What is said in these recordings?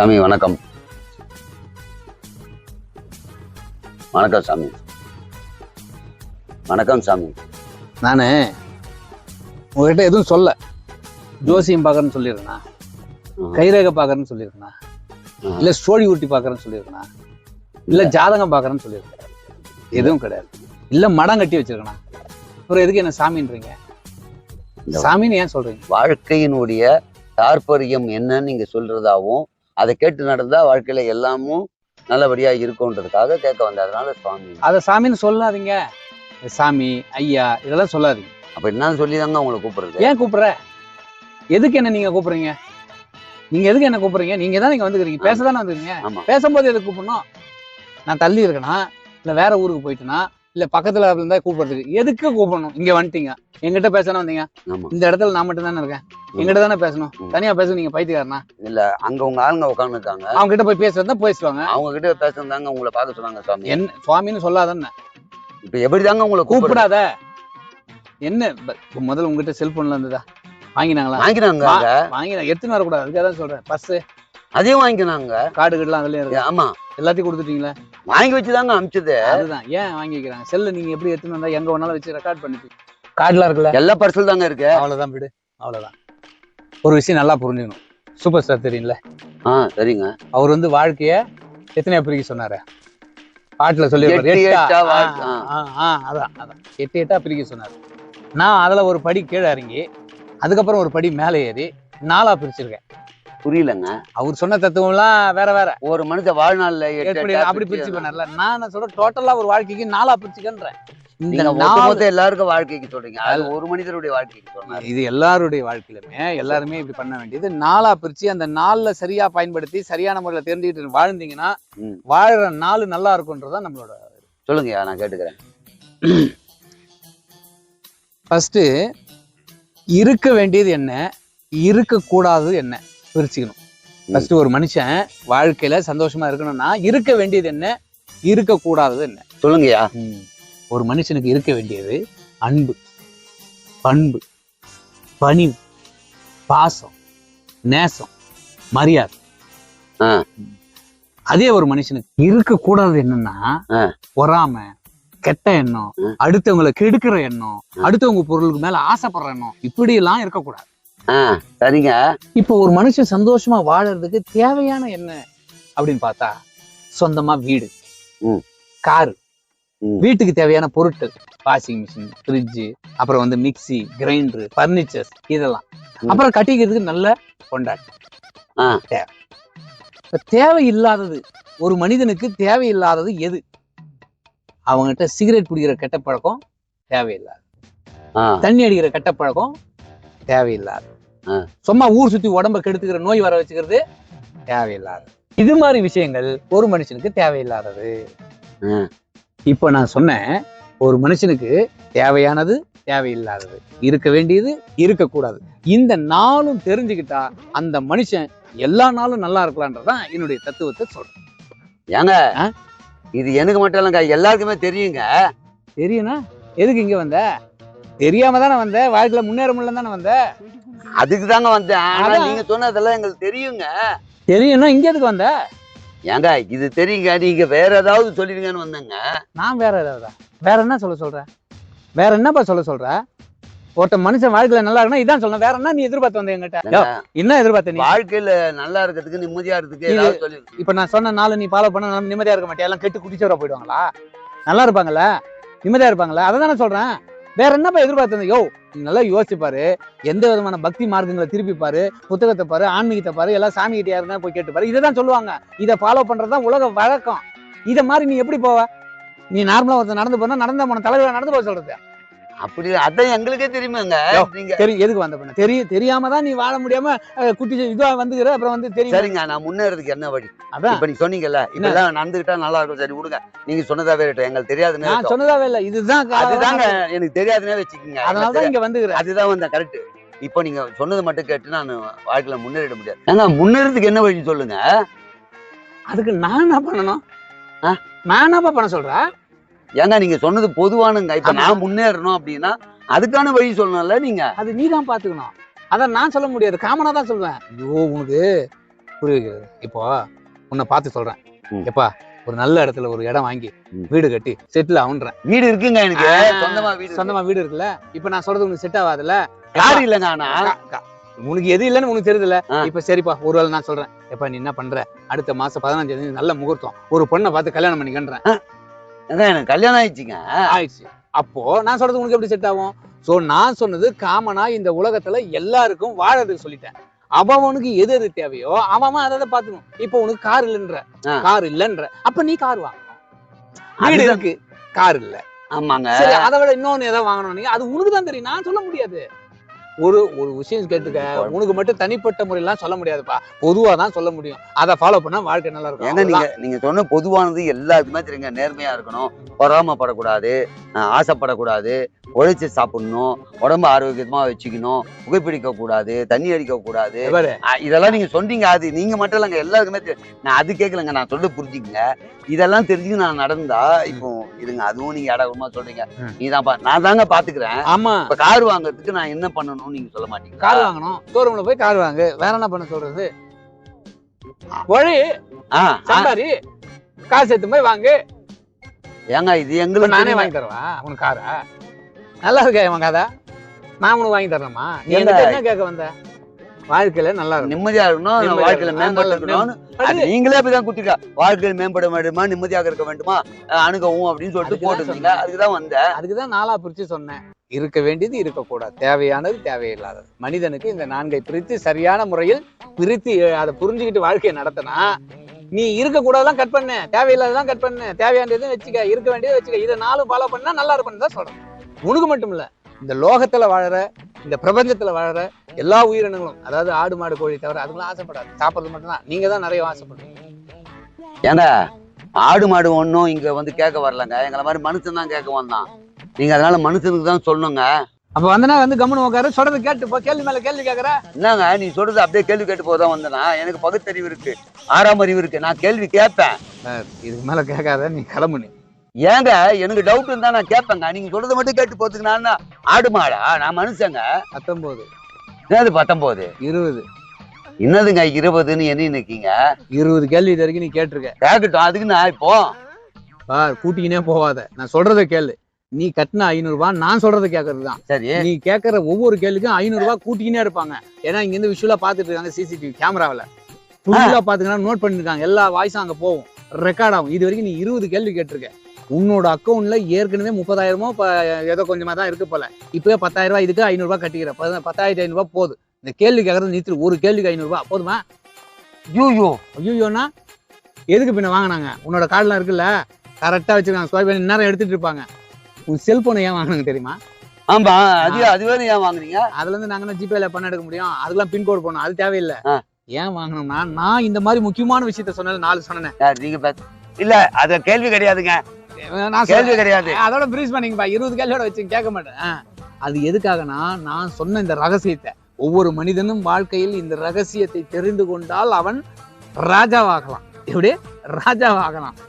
சாமி வணக்கம். வணக்கம் சாமி. வணக்கம் சாமி. நானு உங்ககிட்ட எதுவும் சொல்ல, ஜோசியம் பாக்குறேன்னு சொல்லிருக்கா, கைரேகை பாக்குறேன்னு சொல்லிருக்கா, இல்ல ஸ்டோரி ஊட்டி பாக்குறேன்னு சொல்லிருக்கா, இல்ல ஜாதகம் பாக்குறேன்னு சொல்லியிருக்கேன். எதுவும் கிடையாது. இல்ல மடம் கட்டி வச்சிருக்கா. அப்புறம் எதுக்கு என்ன சாமின்றீங்க? சாமின்னு ஏன் சொல்றீங்க? வாழ்க்கையினுடைய தாற்பயம் என்னன்னு நீங்க சொல்றதாவும் அதை கேட்டு நடந்தா வாழ்க்கையில எல்லாமும் நல்லபடியா இருக்கும்ன்றதுக்காக கேட்க வந்ததுனால சுவாமி. அதை சாமின்னு சொல்லாதீங்க. சாமி ஐயா இதெல்லாம் சொல்லாதீங்க. அப்ப என்னன்னு சொல்லிதாங்க உங்களை கூப்பிடுறது. ஏன் கூப்பிடுற? எதுக்கு என்ன நீங்க கூப்பிடுறீங்க? நீங்க எதுக்கு என்ன கூப்பிடுறீங்க? நீங்க தான் நீங்க வந்துக்கிறீங்க, பேசதானே வந்துக்கிறீங்க. பேசும்போது எதுக்கு கூப்பிடணும்? நான் தள்ளி இருக்கேனா, இல்ல வேற ஊருக்கு போயிட்டேனா, இல்ல பக்கத்துல இருந்தா கூப்பிடுறதுக்கு எதுக்கு கூப்பிடணும்? இங்க வந்துட்டீங்க, எங்கிட்ட பேசணும் வந்தீங்க. இந்த இடத்துல நான் மட்டும் தானே இருக்கேன், எங்கிட்ட தானே பேசணும். தனியா பேசணும். நீங்க பைத்தியக்காரனா? இல்ல, அங்க உங்க ஆளுங்க உட்கார்ந்து இருக்காங்க, அவங்க கிட்ட போய் பேசுறதா பேசுவாங்க. அவங்க கிட்ட பேசுறதாங்க உங்களை பார்க்க சொன்னாங்க சுவாமி. என்ன சுவாமின்னு சொல்லாதானே? இப்ப எப்படிதாங்க உங்களை கூப்பிடாத? என்ன முதல்ல உங்ககிட்ட செல்போன்ல இருந்ததா? வாங்கினாங்களா? வாங்கினா எடுத்துன்னு வரக்கூடாது, அதுக்காக தான் சொல்றேன். பஸ் அதையும் வாங்கினாங்க, கார்டு கட்டலாம் அதுலயும் இருக்கு. ஆமா, எல்லாத்தையும் கொடுத்துட்டீங்களா? வாங்கி வச்சுதாங்க அமிச்சது. அதுதான் ஏன் வாங்கி வைக்கிறாங்க. செல்ல நீங்க எப்படி எடுத்துன்னு வந்தா எங்க வேணாலும் வச்சு ரெக்கார்ட் பண்ணிட்டு கார்டுலாம் இருக்குல்ல, எல்லா பர்சல் தாங்க இருக்கு. அவ்வளவுதான் விடு, அவ்வளவுதான். ஒரு விஷயம் நல்லா புரிஞ்சுக்கணும். சூப்பர் ஸ்டார் தெரியும்ல? சரிங்க. அவர் வந்து வாழ்க்கைய எத்தனையா பிரிக்க சொன்னாரு? பாட்டுல சொல்லி 8 பிரிக்க சொன்னாரு. நான் அதுல ஒரு படி கீழே இறங்கி அதுக்கப்புறம் ஒரு படி மேலே ஏறி 4 பிரிச்சிருக்கேன். புரியலங்க. அவர் சொன்ன தத்துவம் எல்லாம் வேற வேற. ஒரு மனுஷன் வாழ்நாள்ல அப்படி பிரிச்சு பண்ணல. நான் சொல்ற டோட்டலா ஒரு வாழ்க்கைக்கு 4 பிரிச்சுக்கன்றேன். எல்லாருக்கும் வாழ்க்கைக்கு சொல்றீங்க, அது ஒரு மனிதருடைய வாழ்க்கைக்கு சொன்னாரு. இது எல்லாருடைய வாழ்க்கையிலுமே எல்லாருமே இப்படி பண்ண வேண்டியது. 4 பிரிச்சு அந்த 4 சரியா பயன்படுத்தி சரியான முறையில தெரிஞ்சுக்கிட்டு வாழ்ந்தீங்கன்னா வாழற 4 நல்லா இருக்கும்ன்றதான் நம்மளோட. சொல்லுங்க, நான் கேட்டுக்கிறேன். ஃபர்ஸ்ட் இருக்க வேண்டியது என்ன, இருக்க கூடாது என்ன பிரிச்சுக்கணும். ஃபர்ஸ்ட் ஒரு மனுஷன் வாழ்க்கையில சந்தோஷமா இருக்கணும்னா இருக்க வேண்டியது என்ன, இருக்க கூடாதது என்ன சொல்லுங்கயா. ஒரு மனுஷனுக்கு இருக்க வேண்டியது அன்பு, பண்பு, பணிவு, பாசம், நேசம், மரியாதை. அதே ஒரு மனுஷனுக்கு இருக்க கூடாது என்னன்னா பொறாமை, கெட்ட எண்ணம், அடுத்தவங்களை கெடுக்கிற எண்ணம், அடுத்தவங்க பொருளுக்கு மேல ஆசைப்படுற எண்ணம், இப்படி எல்லாம் இருக்கக்கூடாது. சரிங்க. இப்போ ஒரு மனுஷன் சந்தோஷமா வாழறதுக்கு தேவையான என்ன அப்படின்னு பார்த்தா சொந்தமா வீடு, காரு, வீட்டுக்கு தேவையான பொருட்கள், வாஷிங் மிஷின், ஃப்ரிட்ஜ், அப்புறம் வந்து மிக்சி, கிரைண்டர், பர்னிச்சர்ஸ், இதெல்லாம். அப்புறம் கட்டிக்கிறதுக்கு நல்ல கொண்டாட்டம். தேவையில்லாதது ஒரு மனிதனுக்கு தேவையில்லாதது எது? அவங்ககிட்ட சிகரெட் பிடிக்கிற கெட்ட பழக்கம் தேவையில்லாது, தண்ணி அடிக்கிற கெட்ட பழக்கம் தேவையில்லாது, சும்மா ஊர் சுத்தி உடம்ப கெடுத்துக்கிற நோய் வர வச்சுக்கிறது தேவையில்லாது. இது மாதிரி விஷயங்கள் ஒரு மனுஷனுக்கு தேவையில்லாதது. இப்ப நான் சொன்னேன், ஒரு மனுஷனுக்கு தேவையானது, தேவையில்லாதது, இருக்க வேண்டியது, இருக்கக்கூடாது, இந்த 4 தெரிஞ்சுக்கிட்டா அந்த மனுஷன் எல்லா நாளும் நல்லா இருக்கலான்றதான் என்னுடைய தத்துவத்தை சொல்றேன். ஏங்க இது எனக்கு மட்டும் இல்லைங்க, எல்லாருக்குமே தெரியுங்க. தெரியும்னா எதுக்கு இங்க வந்த? தெரியாம தானே வந்த, வாழ்க்கையில முன்னேற முடியல தானே வந்த. அதுக்கு தாங்க வந்தேன். ஆனா நீங்க சொன்னதெல்லாம் எங்களுக்கு தெரியுங்க. தெரியும்னா இங்க எதுக்கு வந்த? ஏங்க இது தெரியுங்க, நீங்க வேற ஏதாவது சொல்லிடுங்கன்னு வந்தேங்க. நான் வேற ஏதாவது வேற என்ன சொல்ற? வேற என்னப்பா சொல்ற? ஒருத்த மனுஷன் வாழ்க்கையில நல்லா இருக்குன்னா இதான் சொல்லணும். வேற என்ன நீ எதிர்பார்த்து வந்த என்கிட்ட? என்ன எதிர்பார்த்த நீ? வாழ்க்கையில நல்லா இருக்கிறதுக்கு, நிம்மதியா இருக்கிறதுக்கு ஏதாவது சொல்லி. இப்ப நான் சொன்ன 4 நீ ஃபாலோ பண்ண நிம்மதியா இருக்க மாட்டியா? எல்லாம் கெட்டு குடிச்சவரா போயிடுவாங்களா? நல்லா இருப்பாங்கல்ல, நிம்மதியா இருப்பாங்களா? அதை தானே சொல்றேன். வேற என்னப்பா எதிர்பார்த்து? யோ நல்லா யோசிச்சு பாரு, எந்த விதமான பக்தி மார்க்கங்களை திருப்பி பாரு, புத்தகத்தை பாரு, ஆன்மீகத்தை பாரு, எல்லாம் சாமி கிட்ட யாருன்னா போய் கேட்டு பாரு. இதைதான் சொல்லுவாங்க. இதை ஃபாலோ பண்றதுதான் உலக வழக்கம். இதை மாதிரி நீ எப்படி போவ? நீ நார்மலா ஒருத்தர் நடந்து போனா நடந்த போன தலைவரை நடந்து போக சொல்றது அப்படி? அதான் எங்களுக்கே தெரியுமாங்க. தெரியும். எதுக்கு வந்த பண்ண தெரியாமதான் நீ வாழ முடியாம குட்டி இதுவா வந்துக்கிற. அப்புறம் வந்து தெரியும். சரிங்க, நான் முன்னேறதுக்கு என்ன வழி? அதான் இப்ப நீ சொன்னீங்கல்ல, இப்பெல்லாம் நடந்துகிட்டா நல்லா இருக்கும். சரி விடுங்க, நீங்க சொன்னதாவே இருக்கட்டும், எங்களுக்கு தெரியாதுன்னு. நான் சொன்னதாவே இல்ல, அதுதாங்க எனக்கு தெரியாதுன்னே வச்சுக்கோங்க. அதனாலதான் இங்க வந்துக்கிறேன். அதுதான் வந்த கரெக்ட். இப்போ நீங்க சொன்னது மட்டும் கேட்டு நான் வாழ்க்கையில முன்னேறிட முடியாது. ஏன்னா முன்னேறதுக்கு என்ன வழி சொல்லுங்க. அதுக்கு நான் என்ன பண்ணணும்? நான் என்னப்பா பண்ண சொல்றேன்? ஏங்க நீங்க சொன்னது பொதுவானுங்க. இப்ப நான் முன்னேறணும் அப்படின்னா அதுக்கான வழி சொல்லணும்ல நீங்க. அது நீ தான் பாத்துக்கணும். அதான் நான் சொல்ல முடியாது, காமனா தான் சொல்லுவேன். ஐயோ உனக்கு புரிய வைக்கிறது. இப்போ உன்னை பார்த்து சொல்றேன், ம். எப்பா ஒரு நல்ல இடத்துல ஒரு இடம் வாங்கி ம். வீடு கட்டி செட்டில் ஆகுன்றேன். வீடு இருக்குங்க எனக்கு, சொந்தமா வீடு சொந்தமா வீடு இருக்குல்ல. இப்ப நான் சொல்றது உனக்கு செட் ஆகாதுல்ல. கார் இல்லைங்க. ஆனா உனக்கு எது இல்லைன்னு உனக்கு தெரியுதுல்ல. ஆ. இப்ப சரிப்பா, ஒரு வேளை நான் சொல்றேன், எப்ப நீ என்ன பண்ற, அடுத்த மாசம் 15ஆம் தேதி நல்ல முகூர்த்தம், ஒரு பொண்ணை பார்த்து கல்யாணம் பண்ணிக்கன்றேன். எனக்கு கல்யாணம் ஆயிடுச்சுங்க. ஆயிடுச்சு. அப்போ நான் சொல்றது உனக்கு எப்படி செட் ஆகும்? சோ நான் சொன்னது காமனா இந்த உலகத்துல எல்லாருக்கும் வாழறதுக்கு சொல்லிட்டேன். அவனுக்கு எது எது தேவையோ அவன் அதை பாத்துக்கணும். இப்போ உனக்கு கார் இல்லைன்ற, ஆ. கார் இல்லைன்ற, அப்ப நீ கார் வாங்கணும். வீடு அதுதான். இருக்கு, கார் இல்ல. ஆமாங்க. சரி, அதை விட இன்னொன்னு ஏதாவது வாங்கணும். நீ அது உனக்கு தான் தெரியும், நான் சொல்ல முடியாது. ஒரு ஒரு விஷயம் கேட்டுக்க, உனக்கு மட்டும் தனிப்பட்ட முறையெல்லாம் சொல்ல முடியாதுப்பா, பொதுவா தான் சொல்ல முடியும். அதை ஃபாலோ பண்ணா வாழ்க்கை நல்லா இருக்கும். ஏங்க நீங்க சொன்ன பொதுவானது எல்லாருக்குமே தெரியுங்க. நேர்மையா இருக்கணும், பொறாமப்படக்கூடாது, ஆசைப்படக்கூடாது, உழைச்சு சாப்பிடணும், உடம்பு ஆரோக்கியமா வச்சுக்கணும், புகைப்பிடிக்க கூடாது, தண்ணி அடிக்க கூடாது. இதெல்லாம் நீங்க சொன்னீங்க. அது நீங்க மட்டும் இல்லைங்க, எல்லாருக்குமே தெரியும். நான் அது கேட்கலங்க, நான் சொல்ல புரிஞ்சுக்கங்க. இதெல்லாம் தெரிஞ்சு நான் நடந்தா இப்போ இதுங்க. அதுவும் நீங்க இடமா சொல்றீங்க. நீதான்ப்பா, நான் தாங்க பாத்துக்கிறேன். ஆமா, இப்ப கார் வாங்குறதுக்கு நான் என்ன பண்ணணும்னு நீங்க சொல்ல மாட்டீங்க. கார் வாங்கணும், ஷோரூம்ல போய் கார் வாங்கு. வேற என்ன பண்ண சொல்றது? வழி சம்பாரி, காசு எடுத்து போய் வாங்கு. ஏங்க இது எங்களுக்கு நானே வாங்கி தருவா உனக்கு காரா? நல்லா இருக்கா இவன் கதை? நான் உனக்கு வாங்கி தரணுமா? நீ என்ன கேட்க வந்த? வாழ்க்கையில நல்லா இருக்கும், நிம்மதியா இருக்கணும், வாழ்க்கையில மேம்படணும். நீங்களே அப்படிதான் குட்டிக்கா, வாழ்க்கையில் மேம்பட வேண்டுமா, நிம்மதியாக இருக்க வேண்டுமா, அணுகவும் அப்படின்னு சொல்லிட்டு போட்டுருந்தீங்க. அதுக்குதான் வந்தேன். அதுக்குதான் நாளா பிரிச்சு சொன்னேன். இருக்க வேண்டியது இருக்கக்கூடாது, தேவையானது தேவையில்லாதது. மனிதனுக்கு இந்த 4 பிரித்து சரியான முறையில் பிரித்து அதை புரிஞ்சுக்கிட்டு வாழ்க்கையை நடத்தினா, நீ இருக்கக்கூடாதான் கட் பண்ண, தேவையில்லாதான் கட் பண்ண, தேவையானது வச்சுக்க, இருக்க வேண்டியது வச்சுக்க. இதை 4 ஃபாலோ பண்ணா நல்லா இருக்கும்னு தான் சொல்றேன். உனக்கு மட்டும் இல்ல, இந்த லோகத்துல வாழற, இந்த பிரபஞ்சத்துல வாழற எல்லா உயிரினங்களும், அதாவது ஆடு மாடு கோழி தவிர அதுக்கெல்லாம் ஆசைப்படாது. சாப்பிட்றது மட்டும்தான். நீங்க தான் நிறைய ஆசைப்படுறீங்க. ஏங்க ஆடு மாடு ஒன்றும் இங்க வந்து கேட்க வரலங்க, எங்களை மாதிரி மனுஷன் தான் கேட்க வந்தான். நீங்க அதனால மனுஷனுக்கு தான் சொல்லணுங்க. அப்ப வந்தனா வந்து கம்முன்னு உட்காரு, சொல்றது கேட்டு கேள்வி மேல கேள்வி கேட்கற. என்னங்க நீ சொல்றது அப்படியே கேள்வி கேட்டு போதான் வந்தனா? எனக்கு பகுத்தறிவு இருக்கு, 6ஆம் அறிவு இருக்கு, நான் கேள்வி கேட்பேன். இதுக்கு மேல கேட்காத, நீ கிளம்பு. ஏங்க எனக்கு டவுட் இருந்தா நான் கேட்பேங்க. நீங்க சொல்றதை மட்டும் கேட்டு போறதுக்கு நான் ஆடு மாடா? நான் மனுஷங்க. 19 என்னது 19 20 என்னதுங்க 20ன்னு என்ன நிக்கீங்க? 20 கேள்வி இது வரைக்கும் நீ கேட்டிருக்க. கேட்கட்டும், அதுக்கு நான் இப்போ கூட்டிக்கினே போவாத, நான் சொல்றதை கேளு. நீ கட்டின 500 ரூபாய், நான் சொல்றதை கேட்கறது தான் சரி. நீ கேட்கற ஒவ்வொரு கேள்விக்கும் 500 ரூபாய் கூட்டிக்கினே இருப்பாங்க. ஏன்னா இங்க இருந்து விஷுவலா பாத்துட்டு இருக்காங்க, சிசிடிவி கேமராவில ஃபுல்லா பாத்துக்கலாம், நோட் பண்ணிருக்காங்க. எல்லா வாய்ஸும் அங்க போகும், ரெக்கார்ட் ஆகும். இது வரைக்கும் நீ 20 கேள்வி கேட்டிருக்க. உன்னோட அக்கௌண்ட்ல ஏற்கனவே 30,000 ஏதோ கொஞ்சமா தான் இருக்கு போல. இப்பவே 10,000 ரூபாய், இதுக்கு 500 ரூபாய் கட்டிக்கிற, 10,500 ரூபாய் போதும். இந்த கேள்வி கேட்கறது நிறுத்தி, ஒரு கேள்விக்கு 500 ரூபாய் போதுமா? ஐயோனா எதுக்கு பின்ன வாங்கினாங்க? உன்னோட கார்டுலாம் இருக்குல்ல, கரெக்டா வச்சிருக்காங்க, ஸ்வைப் பண்ணி நேரம் எடுத்துட்டு இருப்பாங்க. உன் செல்போனை ஏன் வாங்கினாங்க தெரியுமா? ஆமா, அது வேற ஏன் வாங்குறீங்க? அதுல இருந்து நாங்க ஜிபேல பணம் எடுக்க முடியும், அதுக்கெல்லாம் பின்கோடு போடணும், அது தேவையில்லை. ஏன் வாங்கணும்னா, நான் இந்த மாதிரி முக்கியமான விஷயத்த சொன்னேன், 4 சொன்னேன். நீங்க இல்ல, அது கேள்வி கிடையாதுங்க, கேள்வி கிடையாது. அதோட பிரீஸ் பண்ணீங்கப்பா, 20 கேள்வியோட வச்சு கேட்க மாட்டேன். அது எதுக்காகனா, நான் சொன்ன இந்த ரகசியத்தை, ஒவ்வொரு மனிதனும் வாழ்க்கையில் இந்த ரகசியத்தை தெரிந்து கொண்டால் அவன் ராஜாவாகலாம். எப்படி ராஜாவாகலாம்?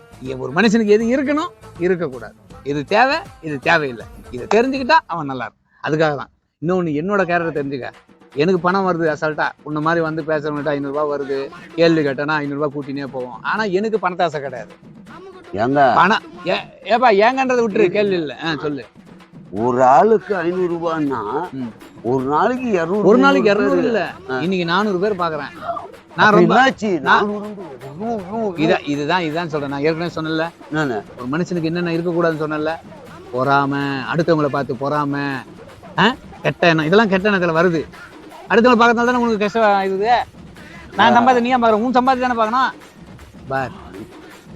ஒரு மனுஷனுக்கு எது இருக்கணும், இருக்கக்கூடாது, இது தேவை, இது தேவையில்லை, இதை தெரிஞ்சுக்கிட்டா அவன் நல்லா இருக்கும். அதுக்காக தான். இன்னொன்னு, என்னோட கேரக்டர் தெரிஞ்சுக்க. எனக்கு பணம் வருது அசால்ட்டா, உன்ன மாதிரி வந்து பேசுறவங்கிட்ட 500 ரூபாய் வருது, கேள்வி கேட்டனா 500 ரூபாய் கூட்டினே போவோம். ஆனா எனக்கு பணத்தாசை கிடையாது. பணம் ஏப்பா ஏங்கன்றதை விட்டுரு, கேள்வி இல்லை. சொல்லு. ஒரு ஆளுக்கு 500 ரூபாய்னா ஒரு நாளைக்கு 200. ஒரு நாளைக்கு 200 இல்ல, இன்னைக்கு 400 பேர் பாக்குறேன். நான் ரொம்ப இதுதான் சொல்றேன். நான் ஏற்கனவே சொன்னல, ஒரு மனுஷனுக்கு என்னென்ன இருக்கக்கூடாதுன்னு சொன்னல, பொறாம, அடுத்தவங்களை பார்த்து பொறாம, கெட்ட எண்ணம், இதெல்லாம் கெட்ட எண்ணத்துல வருது. அடுத்தவங்களை பார்க்கறதுனால தானே உனக்கு கஷ்டம் இருக்குது. நான் சம்பாதி நீயா பாக்குறேன், உன் சம்பாதி தானே பார்க்கணும். பார்,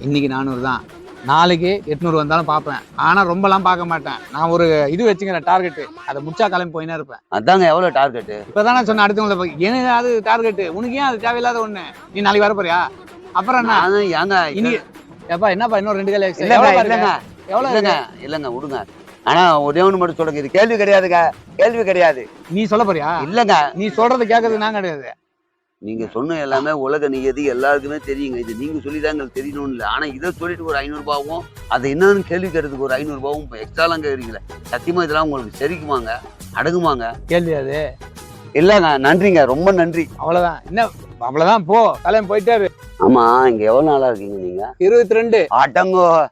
இன்னைக்கு 400 தான், நாளைக்கு 800 வந்தாலும் பார்ப்பேன். ஆனா ரொம்பலாம் பார்க்க மாட்டேன். நான் ஒரு இது வச்சுக்கிறேன், டார்கெட். அதை முடிச்சா கிளம்பி போயினே இருப்பேன். அதாங்க எவ்வளவு டார்கெட்? இப்பதானே சொன்னேன், அடுத்தவங்களை எனக்கு அது டார்கெட். உனக்கு ஏன் அது தேவையில்லாத ஒண்ணு? நீ நாளைக்கு வர போறியா? அப்புறம் என்ன இன்னைக்கு ஏப்பா, என்னப்பா இன்னொரு 2 கேள்வி இல்லங்க விடுங்க. ஆனா ஒரே ஒண்ணு மட்டும் சொல்லுங்க, இது கேள்வி கிடையாதுங்க, கேள்வி கிடையாது. நீ சொல்ல போறியா? இல்லங்க, நீ சொல்றது கேட்கறது நான் கிடையாது. நீங்க சொன்ன எல்லாமே உலக நியதி, எல்லாருக்குமே தெரியுங்க. இது நீங்க சொல்லிதான் எங்களுக்கு தெரியணும் இல்லை. ஆனா இதை சொல்லிட்டு ஒரு 500 ரூபாவும், அது என்னன்னு கேள்வி கேட்டதுக்கு ஒரு 500 ரூபாவும் எக்ஸ்ட்ராலாம் கேட்குறீங்களே, சத்தியமா இதெல்லாம் உங்களுக்கு சரிக்குமாங்க, அடங்குமாங்க? கேள்வி அது இல்லங்க, நன்றிங்க, ரொம்ப நன்றி. அவ்வளவுதான். என்ன அவ்வளவுதான், போ கிளம்பி போயிட்டாரு. ஆமா, இங்க எவ்வளவு நாளா இருக்கீங்க நீங்க? 22. அடங்கோ.